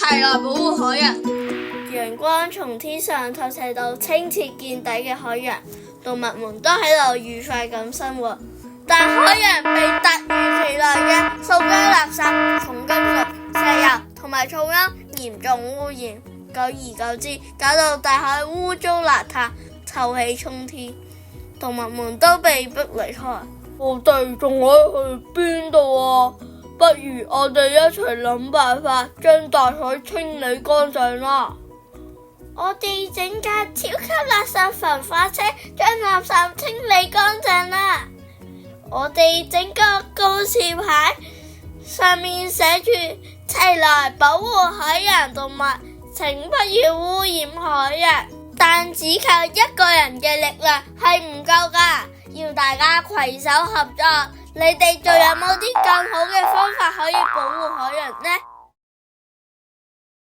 齊來保護海洋。陽光從天上透射到清澈見底嘅海洋，動物們都喺度愉快咁生活。但海洋被突如其來嘅塑膠垃圾、重金屬、石油同埋噪音嚴重污染，久而久之，搞到大海污糟邋遢、臭氣沖天，動物們都被迫離開。我哋仲可以去邊度啊？不如我哋一齊諗辦法，將大海清理乾淨啦！我哋整架超級垃圾焚化車，將垃圾清理乾淨啦！我哋整個告示牌，上面寫住齊來保護海洋動物，請不要污染海洋。但只靠一個人嘅力量係唔夠㗎，要大家攜手合作。你哋仲有冇啲更好嘅方法可以保護海洋呢？